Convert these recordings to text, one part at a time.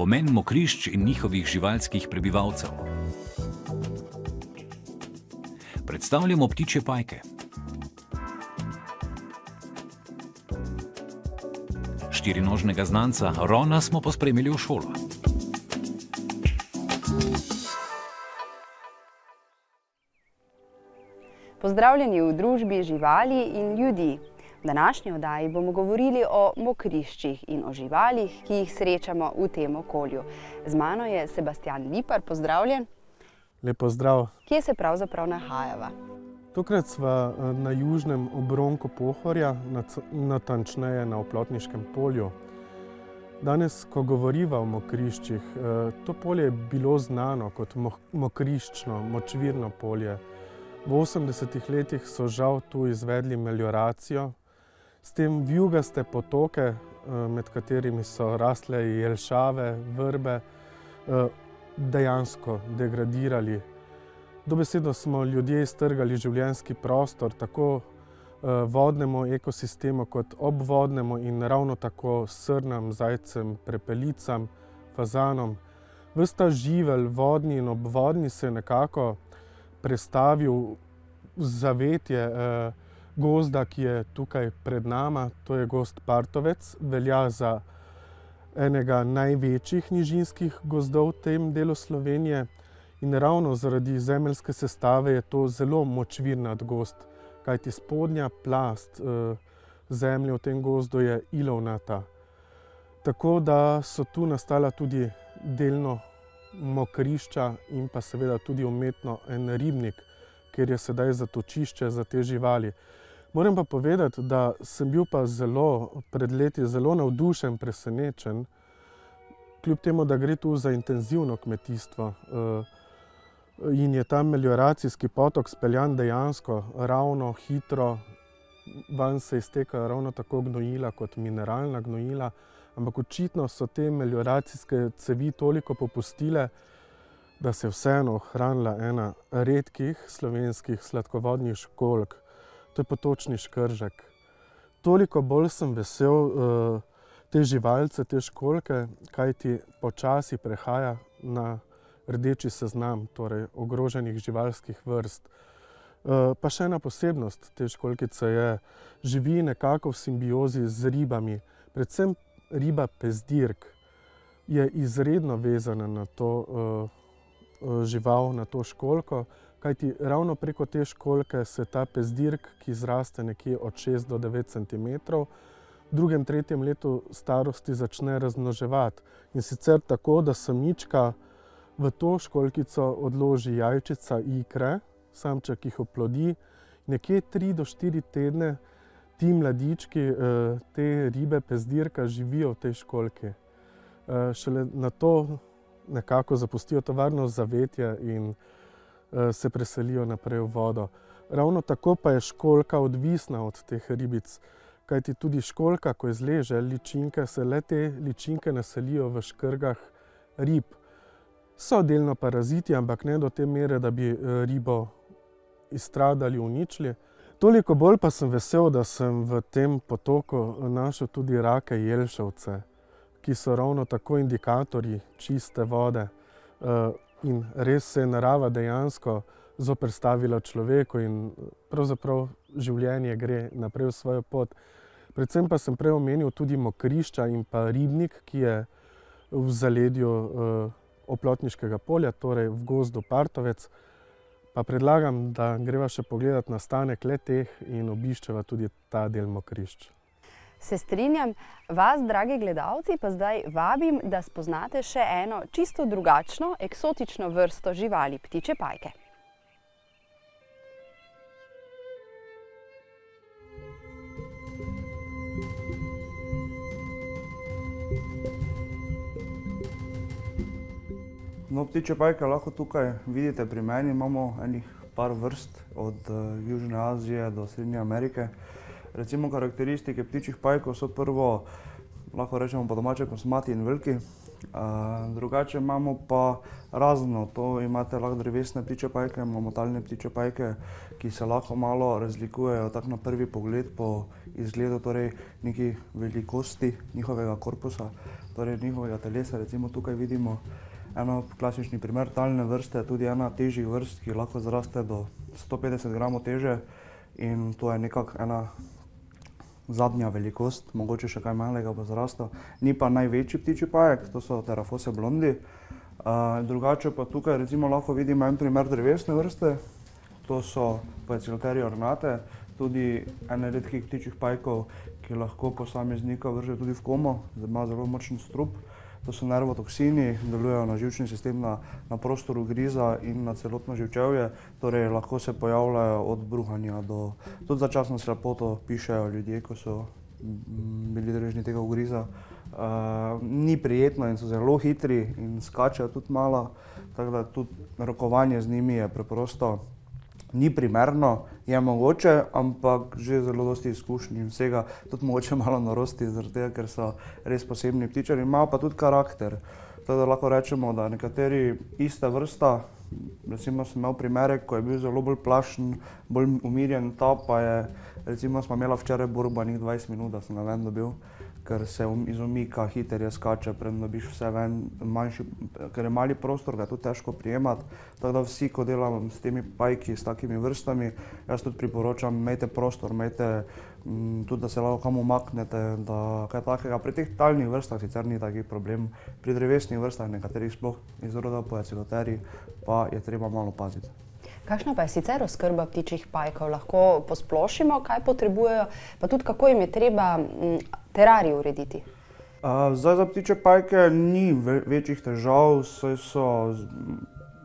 pomen mokrišč in njihovih živalskih prebivalcev. Predstavljamo ptičje pajke. Štirinožnega znanca Rona smo pospremili v šolo. Pozdravljeni v družbi živali in ljudi. V današnji oddaji bomo govorili o mokriščih in o živalih, ki jih srečamo v tem okolju. Z mano je Sebastian Lipar, pozdravljen. Lep pozdrav. Kje se pravzaprav nahajava? Tokrat sva na južnem obronku Pohorja, natančneje na Oplotniškem polju. Danes, ko govoriva o mokriščih, to polje je bilo znano kot mokriščno, močvirno polje. V 80-ih letih so žal tu izvedli melioracijo, s tem vijugaste potoke, med katerimi so rastle jelšave, vrbe, dejansko degradirali. Dobesedno smo ljudje iztrgali življenjski prostor tako vodnemu ekosistemu kot obvodnemu in ravno tako srnam, zajcem, prepelicam, fazanom. Ves ta živelj, vodni in obvodni, se je nekako prestavil v zavetje gozda, ki je tukaj pred nama. To je gozd Partovec, velja za enega največjih nižinskih gozdov v tem delu Slovenije. In ravno zaradi zemeljske sestave je to zelo močvirnat gozd, kajti spodnja plast zemlje v tem gozdu je ilovnata. Tako da so tu nastala tudi delno mokrišča in pa seveda tudi umetno en ribnik, kjer je sedaj zatočišče za te živali. Moram pa povedati, da sem bil pa pred leti zelo navdušen, presenečen, kljub temu, da gre tu za intenzivno kmetijstvo. In je ta melioracijski potok speljan dejansko ravno hitro, vanj se iztekajo ravno tako gnojila kot mineralna gnojila, ampak očitno so te melioracijske cevi toliko popustile, da se je vseeno ohranila ena redkih slovenskih sladkovodnih školjk. To je potočni škržek. Toliko bolj sem vesel te živalce, te školjke, kajti počasi prehaja na rdeči seznam, torej ogroženih živalskih vrst. Pa še ena posebnost te školjkice je, živi nekako v simbiozi z ribami. Predvsem riba pezdirk je izredno vezana na to žival, na to školjko, kajti ravno preko te školjke se ta pezdirk, ki zraste nekje od 6 do 9 cm, v drugem, tretjem letu starosti začne razmnoževati. In sicer tako, da samička v to školjkico odloži jajčica, ikre, samček jih oplodi, nekje 3 do 4 tedne ti mladički, te ribe pezdirka živijo v tej školjki. Šele nato nekako zapustijo to varno zavetje in se preselijo naprej v vodo. Ravno tako pa je školjka odvisna od teh ribic, kajti tudi školjka, ko izleže ličinke, se le te ličinke naselijo v škrgah rib. So delno paraziti, ampak ne do te mere, da bi ribo izstradali, uničili. Toliko bolj pa sem vesel, da sem v tem potoku našel tudi rake jelšavce, ki so ravno tako indikatorji čiste vode. In res se je narava dejansko zoperstavila človeku in pravzaprav življenje gre naprej v svojo pot. Predvsem pa sem prej omenil tudi mokrišča in pa ribnik, ki je v zaledju Oplotniškega polja, torej v gozdu Partovec. Pa predlagam, da greva še pogledati nastanek le-teh in obiščeva tudi ta del mokrišč. Se strinjam. Vas, dragi gledalci, pa zdaj vabim, da spoznate še eno čisto drugačno, eksotično vrsto živali, ptičje pajke. No, ptičje pajke lahko tukaj vidite pri meni. Imamo enih par vrst od Južne Azije do Srednje Amerike. Recimo karakteristike ptičjih pajkov so prvo lahko rečemo po domače kosmati in veliki. Drugače imamo pa razno, to imate lahko drevesne ptičje pajke, imamo talne ptičje pajke, ki se lahko malo razlikujejo tak na prvi pogled po izgledu, torej neki velikosti njihovega korpusa, torej njihovega telesa. Recimo tukaj vidimo eno klasični primer talne vrste, tudi ena težjih vrst, ki lahko zraste do 150 gramov teže in to je nekako ena zadnja velikost, mogoče še kaj malega bo zrastel. Ni pa največji ptičji pajek, to so Theraphosidae blondi. Drugače pa tukaj recimo lahko vidimo en primer drevesne vrste, to so Poeciloteri ornate, tudi ene redkih ptičjih pajkov, ki lahko posameznika vrže tudi v komo, ima zelo močen strup. To so nervotoksini, delujejo na živčni sistem, na prostor ugriza in na celotno živčevje, torej lahko se pojavljajo od bruhanja do tudi začasno slepoto, pišejo ljudje, ko so bili deležni tega ugriza. Ni prijetno in so zelo hitri in skačejo tudi malo, tako da tudi rokovanje z njimi je preprosto ni primerno, je mogoče, ampak že zelo dosti izkušnj in vsega, tudi mogoče malo norosti, zaradi tega, ker so res posebni ptičari, imajo pa tudi karakter. Tako da lahko rečemo, da nekateri ista vrsta, recimo sem imel primere, ko je bil zelo bolj plašen, bolj umirjen, ta pa je, recimo smo imela včeraj borba njih 20 minut, da sem ga ven dobil, ker se izumika, hiter je, skače, preden dobiš vse ven, ker je mali prostor, ga je tudi težko prijemati. Tako da vsi, ko delam s temi pajki, s takimi vrstami, jaz tudi priporočam, imejte prostor, imejte tudi, da se lahko kam umaknete, da kaj takega. Pri teh talnih vrstah sicer ni takih problem, pri drevesnih vrstah, nekaterih sploh iz roda Poeciloteri, pa je treba malo paziti. Kakšna pa je sicer oskrba ptičjih pajkov? Lahko posplošimo, kaj potrebujejo, pa tudi kako jim je treba terarij urediti? Zdaj za ptičje pajke ni večjih težav, saj so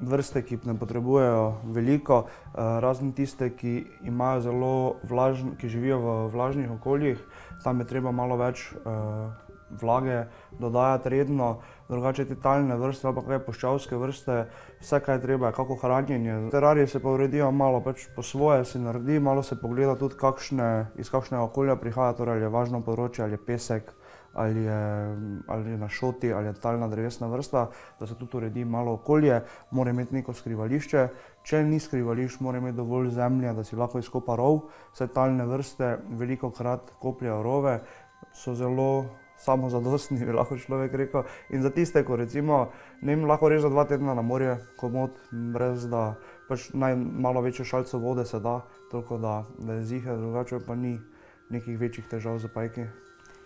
vrste, ki ne potrebujejo veliko, razen tiste, ki imajo zelo ki živijo v vlažnih okoljih, tam je treba malo več vlage dodajati redno. Drugače te talne vrste ali pa kaj puščavske vrste, vse kaj treba je, kako hranjenje. Terarije se pa uredijo malo pač po svoje, se naredi, malo se pogleda tudi iz kakšnega okolja prihaja, torej ali je vlažno področje, ali je pesek, ali je na šoti, ali je talna drevesna vrsta, da se tudi uredi malo okolje, mora imeti neko skrivališče. Če ni skrivališč, mora imeti dovolj zemlje, da si lahko izkopa rov, saj talne vrste velikokrat kopljejo rove, so zelo samozadostni, bi lahko človek rekel. In za tiste, ko recimo, lahko reč za 2 tedna na morje, komot, brez da pač malo večjo šalco vode se da, toliko da je ziher, drugače pa ni nekih večjih težav za pajki.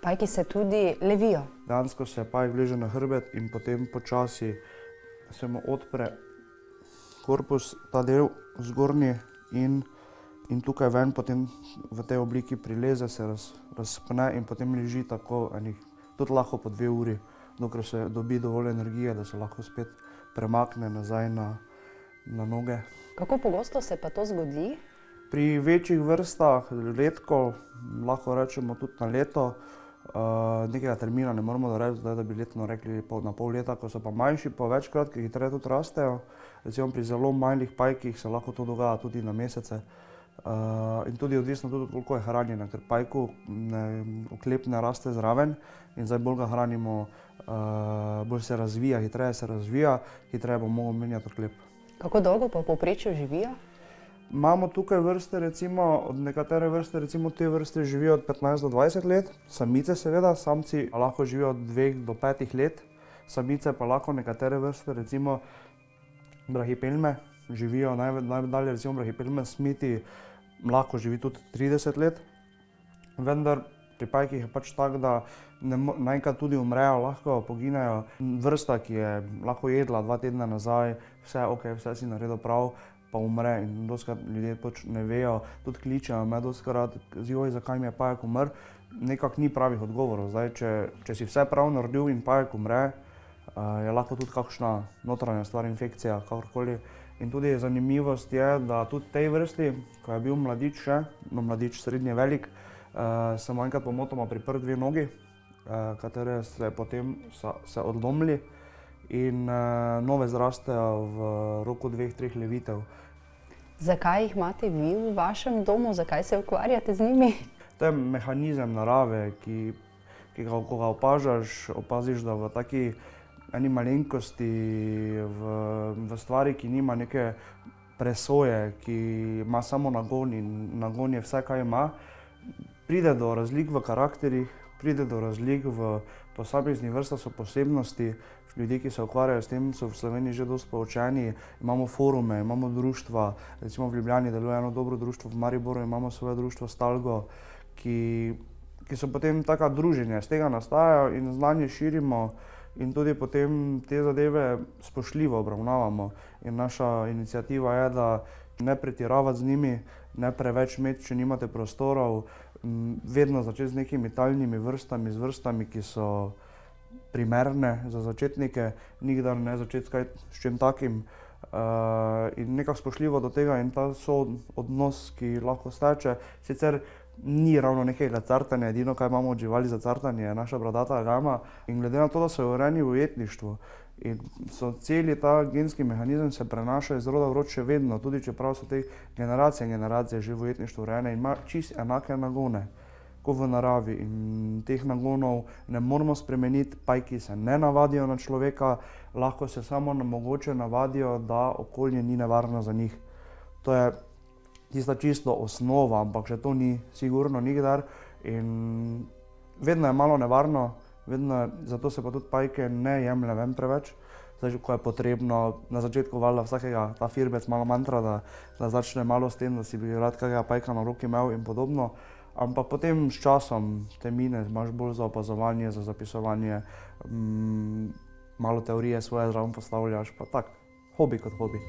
Pajki se tudi levijo. Dejansko se pajk vleže na hrbet in potem počasi se mu odpre korpus, ta del zgornji in tukaj ven potem v tej obliki prileze, se razpne in potem leži tako tudi lahko po 2 uri, dokler se dobi dovolj energije, da se lahko spet premakne nazaj na noge. Kako pogosto se pa to zgodi? Pri večjih vrstah redko, lahko rečemo tudi na leto. Nekega termina ne moramo reči, da bi letno rekli na pol leta, ko so pa manjši, pa večkrat, ki hitreje tudi rastejo. Recimo pri zelo majhnih pajkih se lahko to dogaja tudi na mesece. In tudi odvisno tudi, koliko je hranjena, ker pajku oklep ne raste zraven in zdaj bolj ga hranimo, bolj se razvija, hitreje bo mogel menjati oklep. Kako dolgo pa v povprečju živijo? Imamo tukaj vrste, recimo, od nekatere vrste, recimo te vrste živijo od 15 do 20 let, samice seveda, samci lahko živijo od 2 do 5 let, samice pa lahko nekatere vrste, recimo brahipelme, živijo najdalje, recimo brahipelme smiti, lahko živi tudi 30 let, vendar pri pajkih je pač tako, da naenkrat tudi umrejo, lahko poginejo. Vrsta, ki je lahko jedla 2 tedna nazaj, vse ok, vse si naredil prav, pa umre in dostikrat ljudje pač ne vejo, tudi kličejo me dostikrat, joj, zakaj mi je pajek umrl, nekako ni pravih odgovorov. Zdaj, če si vse prav naredil in pajek umre, je lahko tudi kakšna notranja stvar, infekcija, kakorkoli. In tudi zanimivost je, da tudi tej vrsti, ko je bil mladič mladič srednje velik, sem enkrat pomotoma priprl 2 nogi, katere se potem odlomili in nove zrastejo v roku 2-3 levitev. Zakaj jih imate vi v vašem domu? Zakaj se ukvarjate z njimi? To je mehanizem narave, ki ko ga opažaš, opaziš, da v taki eni malenkosti, v stvari, ki nima neke presoje, ki ima samo nagon in nagon je vse, kaj ima, pride do razlik v karakterih, pride do razlik v posameznih vrstah, so posebnosti. Ljudje, ki se ukvarjajo s tem, so v Sloveniji že dosti poučeni, imamo forume, imamo društva, recimo v Ljubljani deluje eno dobro društvo, v Mariboru imamo svoje društvo Stalgo, ki so potem taka druženja, z tega nastajajo in znanje širimo in tudi potem te zadeve spoštljivo obravnavamo. In naša iniciativa je, da ne pretiravati z njimi, ne preveč imeti, če nimate prostorov, vedno začeti z nekimi talnimi vrstami, z vrstami, ki so primerne za začetnike, nikdar ne začeti s čim takim in nekako spoštljivo do tega in ta soodnos, ki lahko steče. Sicer ni ravno nekega cartanja, edino, kaj imamo od živali za cartanje, je naša bradata gama in glede na to, da so urejeni v ujetništvu in so celi ta genski mehanizem se prenaša iz roda v rod še vedno, tudi čeprav so te generacije in generacije že v ujetništvu urejene in ima čist enake nagone kot v naravi in teh nagonov ne moramo spremeniti, pajki se ne navadijo na človeka, lahko se samo mogoče navadijo, da okolje ni nevarno za njih. To je tista čisto osnova, ampak še to ni sigurno nikdar in vedno je malo nevarno, zato se pa tudi pajke ne jemlje ven preveč. Zdaj, ko je potrebno, na začetku valjda vsakega ta firbec malo mantra, da začne malo s tem, da si bi rad kakega pajka na roki imel in podobno. Ampak potem s časom te mine, imaš bolj za opazovanje, za zapisovanje, malo teorije svoje zraven postavljaš, pa tak, hobi kot hobi.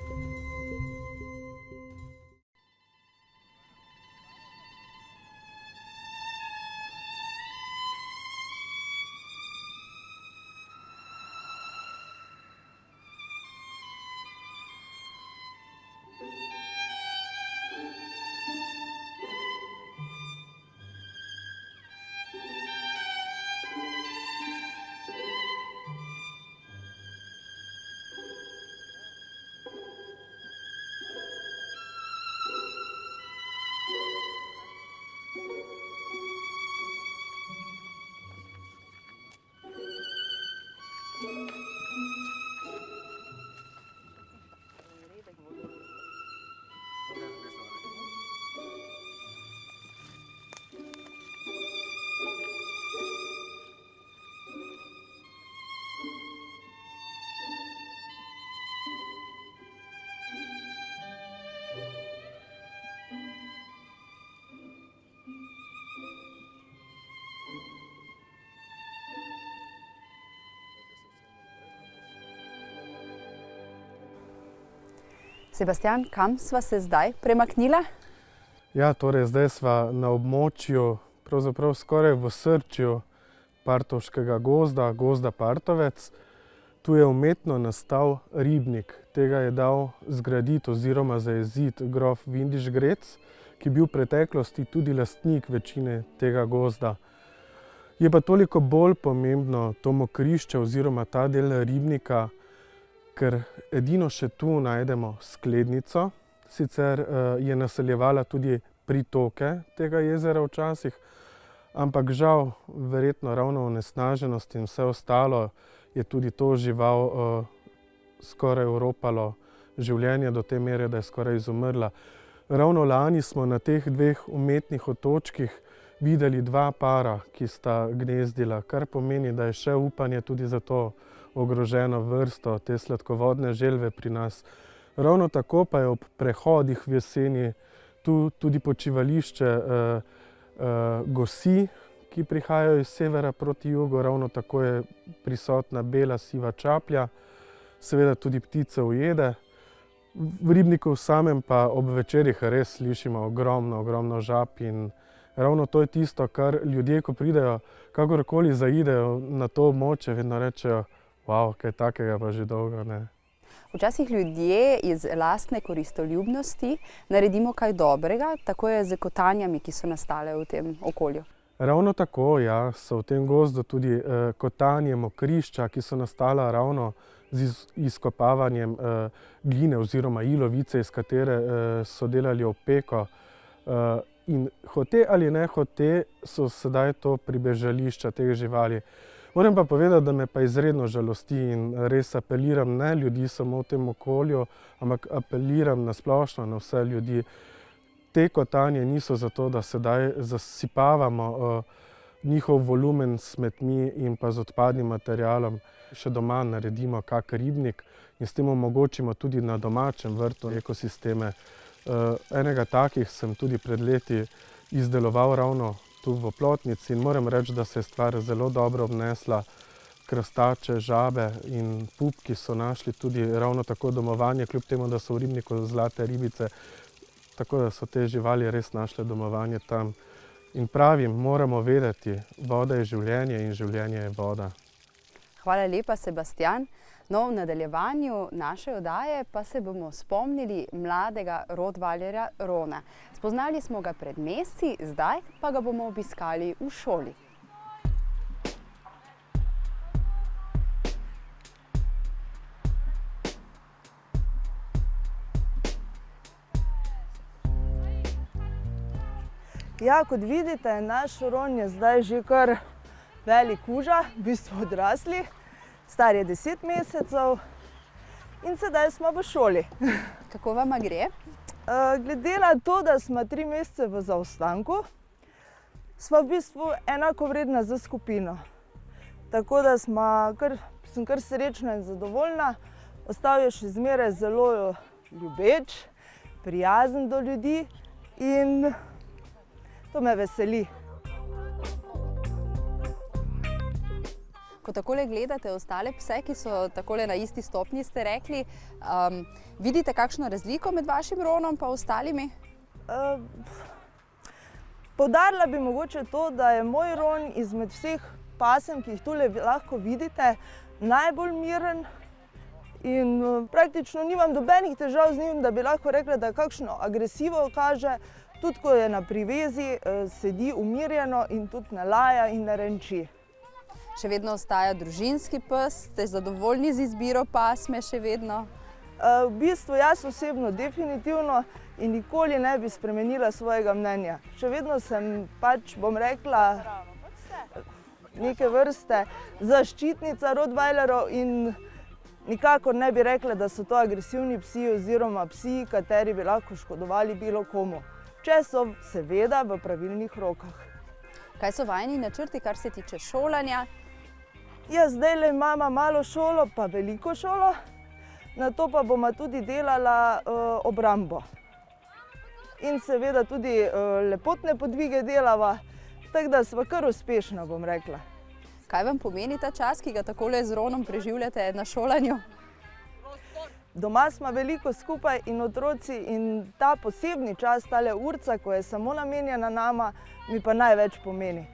Sebastian, kam sva se zdaj premaknila? Ja, torej zdaj sva na območju, pravzaprav skoraj v osrčju Partovškega gozda, gozda Partovec. Tu je umetno nastal ribnik. Tega je dal zgraditi oziroma zajeziti grof Vindiš Grec, ki je bil v preteklosti tudi lastnik večine tega gozda. Je pa toliko bolj pomembno to mokrišče oziroma ta del ribnika, ker edino še tu najdemo sklednico, sicer je naseljevala tudi pritoke tega jezera včasih, ampak žal, verjetno ravno onesnaženost in vse ostalo, je tudi to žival skoraj oropalo življenje do te mere, da je skoraj izumrla. Ravno lani smo na teh dveh umetnih otočkih videli dva para, ki sta gnezdila, kar pomeni, da je še upanje tudi za to ogroženo vrsto, te sladkovodne želve pri nas. Ravno tako pa je ob prehodih v jeseni tu tudi počivališče gosi, ki prihajajo iz severa proti jugu, ravno tako je prisotna bela siva čaplja, seveda tudi ptice ujede. V ribniku samem pa ob večerih res slišimo ogromno žab in ravno to je tisto, kar ljudje, ko pridejo, kakorkoli zaidejo na to območje, vedno rečejo, wow, kaj takega pa že dolgo ne. Včasih ljudje iz lastne koristoljubnosti naredimo kaj dobrega, tako je z kotanjami, ki so nastale v tem okolju. Ravno tako, ja, so v tem gozdu tudi kotanje, mokrišča, ki so nastala ravno z izkopavanjem gline oziroma ilovice, iz katere so delali opeko. In hote ali ne hote so sedaj to pribežališča teh živali. Moram pa povedati, da me pa izredno žalosti in res apeliram, ne ljudi samo v tem okolju, ampak apeliram na splošno na vse ljudi. Te kotanje niso zato, da sedaj zasipavamo njihov volumen s smetmi in pa z odpadnim materialom. Še doma naredimo kak ribnik in s tem omogočimo tudi na domačem vrtu ekosisteme. Enega takih sem tudi pred leti izdeloval ravno tu v Oplotnici in moram reči, da se je stvar zelo dobro obnesla. Krastače, žabe in pupki so našli tudi ravno tako domovanje, kljub temu, da so v ribniku zlate ribice. Tako da so te živali res našle domovanje tam. In pravim, moramo vedeti, voda je življenje in življenje je voda. Hvala lepa, Sebastian. No, v nadaljevanju naše oddaje pa se bomo spomnili mladega rottweilerja Rona. Spoznali smo ga pred meseci, zdaj pa ga bomo obiskali v šoli. Ja, kot vidite, naš Ron je zdaj že kar velik kuža, v bistvu odrasli. Star je 10 mesecev in sedaj smo v šoli. Kako vama gre? Glede na to, da smo 3 mesece v zaostanku, smo v bistvu enakovredna za skupino. Tako da sem kar srečna in zadovoljna. Ostal je še zmeraj zelo ljubeč, prijazen do ljudi in to me veseli. Ko takole gledate ostale pse, ki so takole na isti stopnji, ste rekli, vidite kakšno razliko med vašim Ronom pa ostalimi? Poudarila bi mogoče to, da je moj Ron izmed vseh pasem, ki jih tule lahko vidite, najbolj miren in praktično nimam nobenih težav z njim, da bi lahko rekla, da kakšno agresivo kaže. Tudi ko je na privezi, sedi umirjeno in tudi ne laja in ne renči. Še vedno ostaja družinski pes, ste zadovoljni z izbiro pasme še vedno? V bistvu jaz osebno definitivno in nikoli ne bi spremenila svojega mnenja. Še vedno sem bom rekla, neke vrste zaščitnica rottweilerov in nikakor ne bi rekla, da so to agresivni psi oziroma psi, kateri bi lahko škodovali bilo komu. Če so seveda v pravilnih rokah. Kaj so vajini načrti, kar se tiče šolanja? Jaz zdajle imam malo šolo, pa veliko šolo, nato pa bomo tudi delala obrambo. In seveda tudi lepotne podvige delava, tako da sva kar uspešna, bom rekla. Kaj vam pomeni ta čas, ki ga takole z Ronom preživljate na šolanju? Doma smo veliko skupaj in otroci in ta posebni čas, tale urca, ko je samo namenjena nama, mi pa največ pomeni.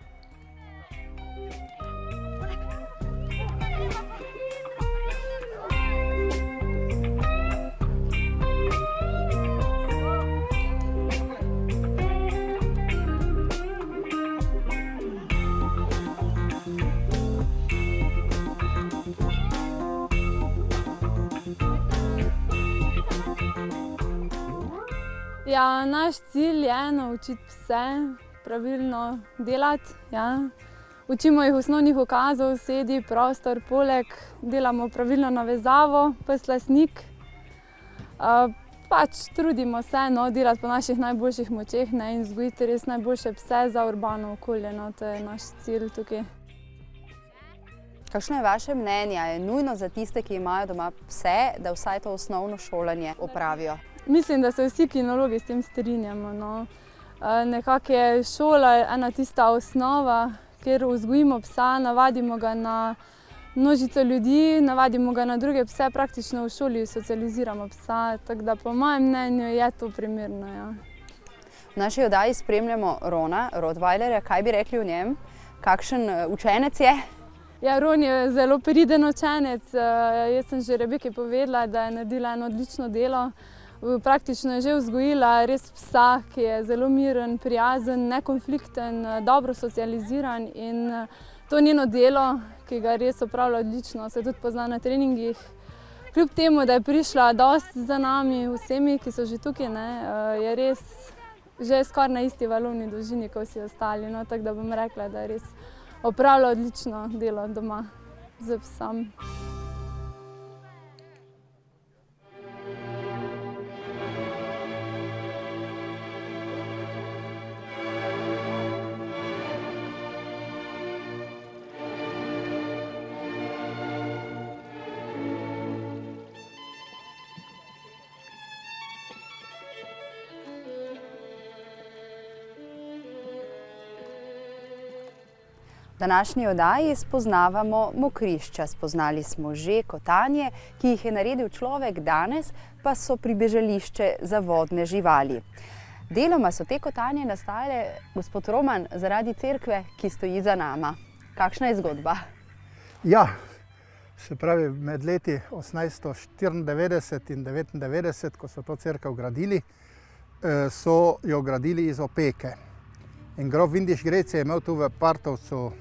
Ja, naš cilj je naučiti pse pravilno delati. Ja. Učimo jih osnovnih ukazov, sedi, prostor, poleg, delamo pravilno navezavo, pes lastnik. Trudimo se delati po naših najboljših močeh in vzgojiti res najboljše pse za urbano okolje. To je naš cilj tukaj. Kakšno je vaše mnenje? Je nujno za tiste, ki imajo doma pse, da vsaj to osnovno šolanje opravijo? Mislim, da se vsi kinologi s tem strinjamo. Nekako je šola ena tista osnova, kjer vzgojimo psa, navadimo ga na množico ljudi, navadimo ga na druge pse, praktično v šoli socializiramo psa, tako da po mojem mnenju je to primerno. Ja. V naši oddaji spremljamo Rona, rottweilerja. Kaj bi rekli o njem? Kakšen učenec je? Ja, Ron je zelo priden učenec. Jaz sem že Rebeki povedala, da je naredila eno odlično delo. Praktično je že vzgojila res psa, ki je zelo miren, prijazen, nekonflikten, dobro socializiran in to njeno delo, ki ga res opravlja odlično, se tudi pozna na treningih. Kljub temu, da je prišla dosti za nami, vsemi, ki so že tukaj, je res že skoraj na isti valovni dolžini, kot vsi ostali. No, tako da bom rekla, da je res opravlja odlično delo doma z psom. V današnji oddaji spoznavamo mokrišča. Spoznali smo že kotanje, ki jih je naredil človek, danes pa so pribežališče za vodne živali. Deloma so te kotanje nastale, gospod Roman, zaradi cerkve, ki stoji za nama. Kakšna je zgodba? Ja, se pravi, med leti 1894 in 1999, ko so to cerkev gradili, so jo gradili iz opeke. In grof Vindiš Grec je imel tu v Partovcu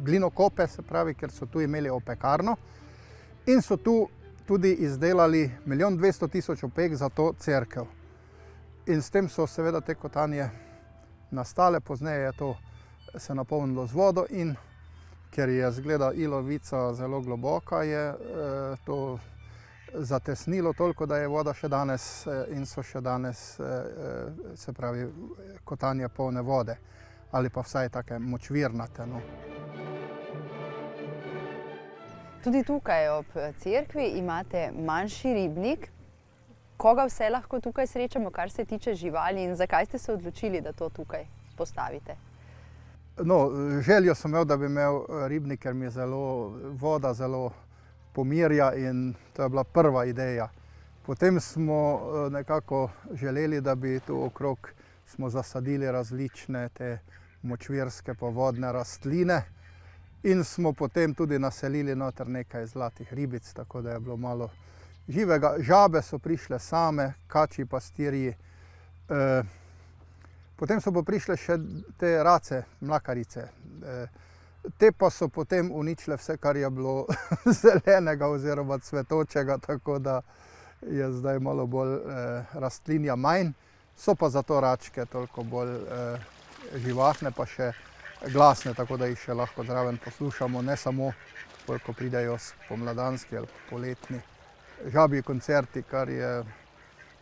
glinokope, se pravi, ker so tu imeli opekarno in so tu tudi izdelali 1 200 000 opek za to cerkev. In s tem so seveda te kotanje nastale, pozneje je to se napolnilo z vodo in ker je zgleda ilovica zelo globoka, je to zatesnilo toliko, da je voda še danes in so še danes, se pravi, kotanje polne vode ali pa vsaj take močvirnate. No. Tudi tukaj ob cerkvi imate manjši ribnik. Koga vse lahko tukaj srečamo, kar se tiče živali, in zakaj ste se odločili, da to tukaj postavite? No, željo sem imel, da bi imel ribnik, ker mi je voda zelo pomirja in to je bila prva ideja. Potem smo nekako želeli, da bi tu okrog smo zasadili različne te močvirske povodne rastline in smo potem tudi naselili noter nekaj zlatih ribic, tako da je bilo malo živega. Žabe so prišle same, kači pastirji. Potem so pa prišle še te race, mlakarice. Te pa so potem uničile vse, kar je bilo zelenega oziroma cvetočega, tako da je zdaj malo bolj rastlinja manj. So pa zato račke toliko bolj živahne, pa še glasne, tako da jih še lahko zraven poslušamo, ne samo, ko pridejo spomladanski ali poletni žabji koncerti, kar je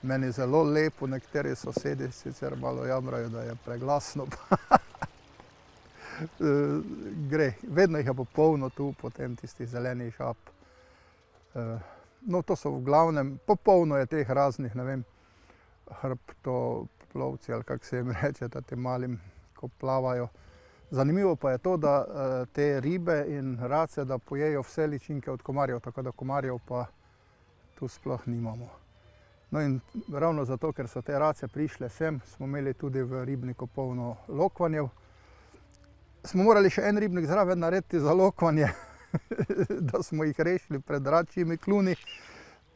meni zelo lepo. Nekateri sosedi sicer malo jamrajo, da je preglasno. Gre, vedno jih je popolno tu, potem tistih zelenih žab. No, to so v glavnem, popolno je teh raznih, ne vem, hrbtoplovci ali kako se jim reče, da tem malim, ko plavajo. Zanimivo pa je to, da te ribe in race, da pojejo vse ličinke od komarjev, tako da komarjev pa tu sploh nimamo. No in ravno zato, ker so te race prišle sem, smo imeli tudi v ribniku polno lokvanjev. Smo morali še en ribnik zraven narediti za lokvanje, da smo jih rešili pred račjimi kluni.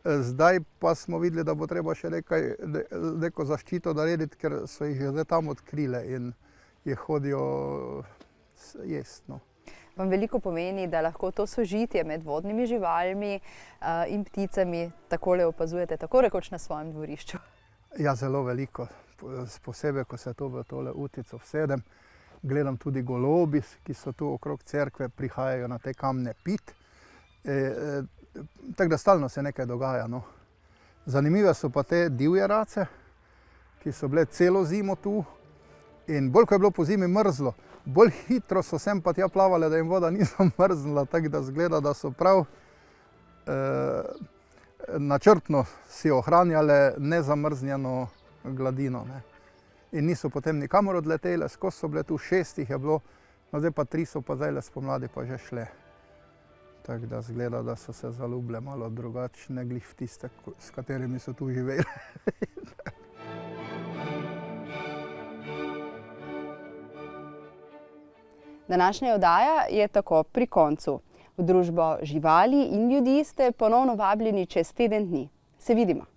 Zdaj pa smo videli, da bo treba še neko zaščito narediti, ker so jih že tam odkrile in jih hodijo jest. No. Vam veliko pomeni, da lahko to sožitje med vodnimi živalmi in pticami takole opazujete, tako rekoč na svojem dvorišču? Ja, zelo veliko. Posebej, ko se to v tole utico vsedem. Gledam tudi golobi, ki so tu okrog cerkve, prihajajo na te kamne pit. Tako da stalno se nekaj dogaja. No. Zanimive so pa te divje race, ki so bile celo zimo tu. In bolj, ko je bilo po zimi mrzlo, bolj hitro so sem pa tja plavale, da jim voda ni zamrznila, tako da zgleda, da so prav načrtno si ohranjale nezamrznjeno gladino. Ne. In niso potem nikamor odletele, skozi so bile tu, 6 jih je bilo, no zdaj pa 3 so pa zdajle spomladi pa že šle. Tako da zgleda, da so se zaljubile malo drugačne glih v tiste, s katerimi so tu živeli. Današnja oddaja je tako pri koncu. V družbo živali in ljudi ste ponovno vabljeni čez teden dni. Se vidimo.